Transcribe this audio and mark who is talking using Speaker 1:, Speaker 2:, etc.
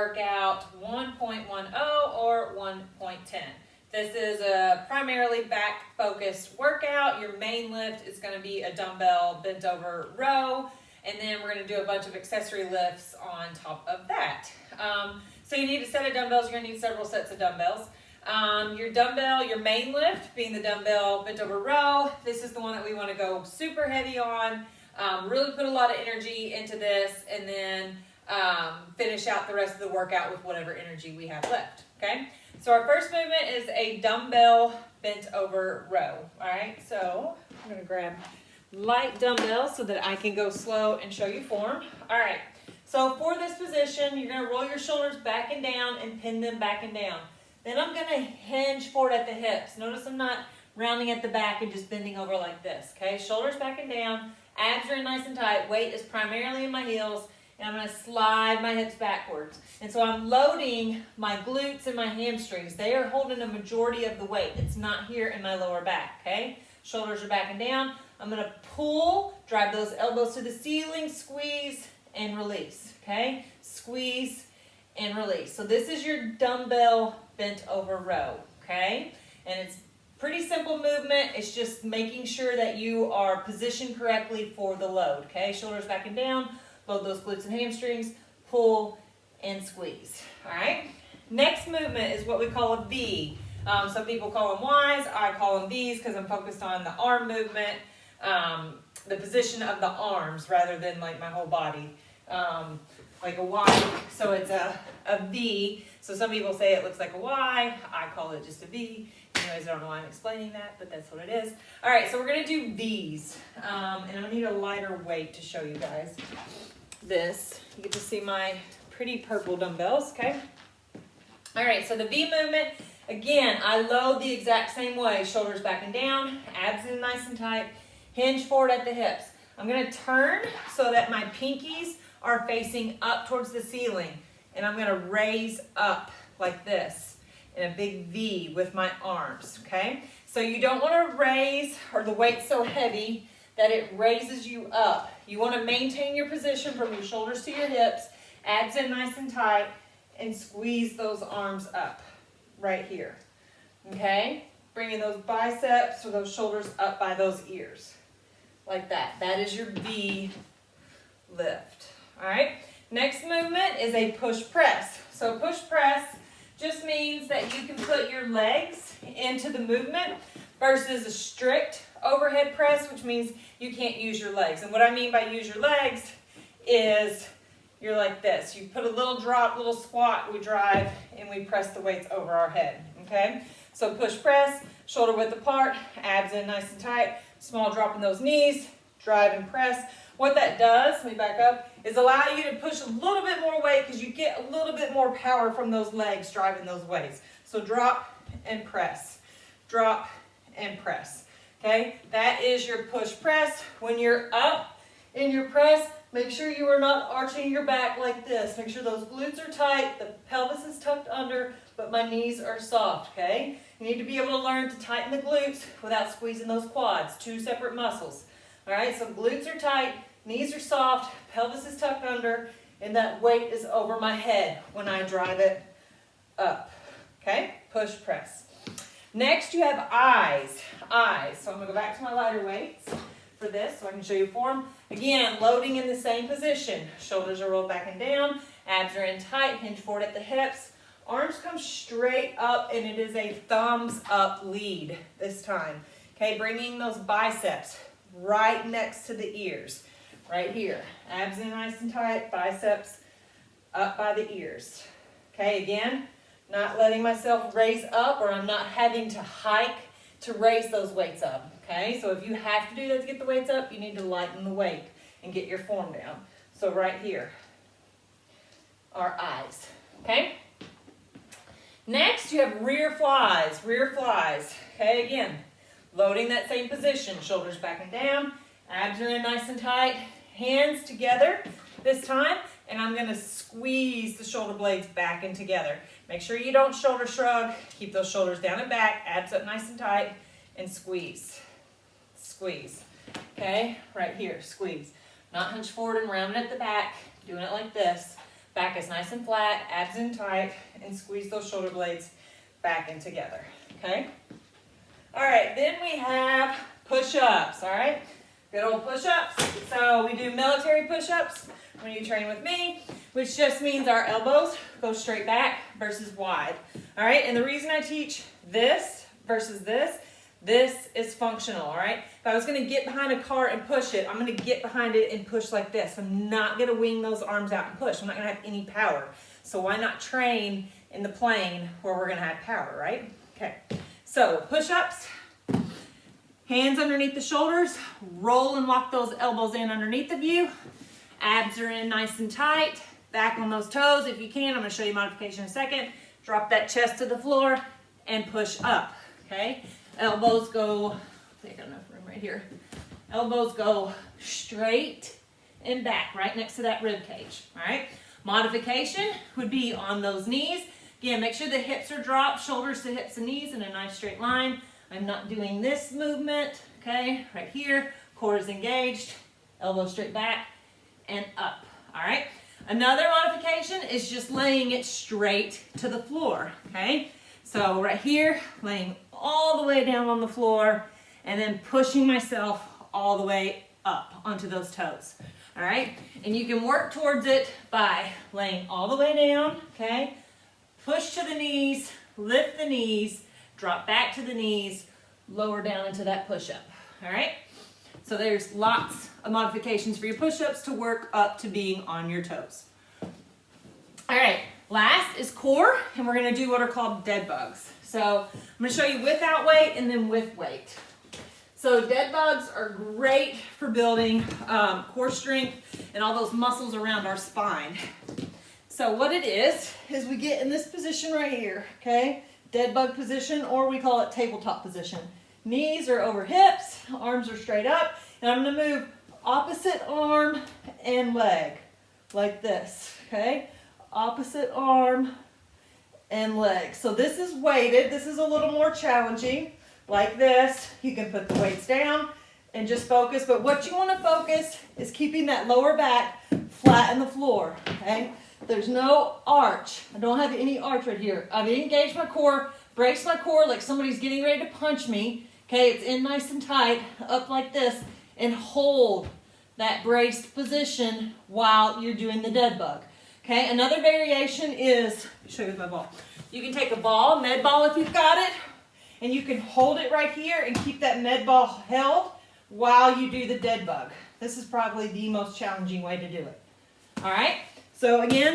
Speaker 1: workout 1.10 or 1.10. This is a primarily back focused workout. Your main lift is going to be a dumbbell bent over row, and then we're going to do a bunch of accessory lifts on top of that. So you need a set of dumbbells. You're going to need several sets of dumbbells. Your dumbbell, your main lift being the dumbbell bent over row. This is the one that we want to go super heavy on, really put a lot of energy into this, and then finish out the rest of the workout with whatever energy we have left, okay? So our first movement is a dumbbell bent over row, all right? So I'm gonna grab light dumbbells so that I can go slow and show you form. All right, so for this position, you're gonna roll your shoulders back and down and pin them back and down. Then I'm gonna hinge forward at the hips. Notice I'm not rounding at the back and just bending over like this, okay? Shoulders back and down, abs are in nice and tight, weight is primarily in my heels, and I'm gonna slide my hips backwards. And so I'm loading my glutes and my hamstrings. They are holding a majority of the weight. It's not here in my lower back, okay? Shoulders are back and down. I'm gonna pull, drive those elbows to the ceiling, squeeze and release, okay? Squeeze and release. So this is your dumbbell bent over row, okay? And it's pretty simple movement. It's just making sure that you are positioned correctly for the load, okay? Shoulders back and down, load those glutes and hamstrings, pull and squeeze, all right? Next movement is what we call a V. Some people call them Ys, I call them Vs because I'm focused on the arm movement, the position of the arms rather than like my whole body. Like a Y, so it's a V. So some people say it looks like a Y, I call it just a V. Anyways, I don't know why I'm explaining that, but that's what it is. All right, so we're gonna do Vs, and I'm gonna need a lighter weight to show you guys this. You get to see my pretty purple dumbbells, okay? All right, so the V movement, again, I load the exact same way, shoulders back and down, abs in nice and tight, hinge forward at the hips. I'm gonna turn so that my pinkies are facing up towards the ceiling, and I'm gonna raise up like this in a big V with my arms, okay? So you don't wanna raise, or the weight's so heavy that it raises you up. You wanna maintain your position from your shoulders to your hips, abs in nice and tight, and squeeze those arms up right here, okay? Bringing those biceps or those shoulders up by those ears, like that. That is your V lift. All right, next movement is a push press. So push press just means that you can put your legs into the movement versus a strict overhead press, which means you can't use your legs. And what I mean by use your legs is you're like this. You put a little drop, little squat, we drive, and we press the weights over our head, okay? So push press, shoulder width apart, abs in nice and tight, small drop in those knees, drive and press. What that does, let me back up, is allow you to push a little bit more weight because you get a little bit more power from those legs driving those weights. So drop and press, drop and press, okay? That is your push press. When you're up in your press, make sure you are not arching your back like this. Make sure those glutes are tight, the pelvis is tucked under, but my knees are soft, okay? You need to be able to learn to tighten the glutes without squeezing those quads, two separate muscles. All right, so glutes are tight, knees are soft, pelvis is tucked under, and that weight is over my head when I drive it up, okay? Push, press. Next, you have eyes. So I'm gonna go back to my lighter weights for this so I can show you form. Again, loading in the same position. Shoulders are rolled back and down, abs are in tight, hinge forward at the hips. Arms come straight up, and it is a thumbs up lead this time. Okay, bringing those biceps right next to the ears, right here. Abs in nice and tight, biceps up by the ears. Okay, again, not letting myself raise up, or I'm not having to hike to raise those weights up. Okay, so if you have to do that to get the weights up, you need to lighten the weight and get your form down. So right here are eyes, okay? Next, you have rear flies, okay, again, loading that same position, shoulders back and down, abs are in nice and tight, hands together this time, and I'm gonna squeeze the shoulder blades back and together. Make sure you don't shoulder shrug, keep those shoulders down and back, abs up nice and tight, and squeeze, squeeze, okay, right here, squeeze. Not hunch forward and round it at the back, doing it like this, Back is nice and flat, abs in tight, and squeeze those shoulder blades back in together, okay? All right, then we have push-ups, all right? Good old push-ups. So we do military push-ups when you train with me, which just means our elbows go straight back versus wide, all right? And the reason I teach this versus this is functional, all right? If I was gonna get behind a car and push it, I'm gonna get behind it and push like this. I'm not gonna wing those arms out and push. I'm not gonna have any power. So why not train in the plane where we're gonna have power, right? Okay, so push-ups, hands underneath the shoulders, roll and lock those elbows in underneath of you. Abs are in nice and tight, back on those toes if you can. I'm gonna show you modification in a second. Drop that chest to the floor and push up, okay? Elbows go, I think I got enough room right here. Elbows go straight and back, right next to that rib cage, all right? Modification would be on those knees. Again, make sure the hips are dropped, shoulders to hips and knees in a nice straight line. I'm not doing this movement, okay? Right here, core is engaged, elbows straight back and up, all right? Another modification is just laying it straight to the floor, okay? So right here, laying all the way down on the floor and then pushing myself all the way up onto those toes, all right? And you can work towards it by laying all the way down, okay? Push to the knees, lift the knees, drop back to the knees, lower down into that push-up, all right? So there's lots of modifications for your push-ups to work up to being on your toes. All right, last is core, and we're gonna do what are called dead bugs. So I'm gonna show you without weight and then with weight. So dead bugs are great for building core strength and all those muscles around our spine. So what it is we get in this position right here, okay? Dead bug position, or we call it tabletop position. Knees are over hips, arms are straight up, and I'm gonna move opposite arm and leg, like this, okay? Opposite arm and leg. So this is weighted, this is a little more challenging, like this. You can put the weights down and just focus, but what you wanna focus is keeping that lower back flat in the floor, okay? There's no arch. I don't have any arch right here. I've engaged my core, braced my core like somebody's getting ready to punch me. Okay, it's in nice and tight, up like this, and hold that braced position while you're doing the dead bug. Okay, another variation is, let me show you with my ball. You can take a ball, med ball if you've got it, and you can hold it right here and keep that med ball held while you do the dead bug. This is probably the most challenging way to do it. All right, so again,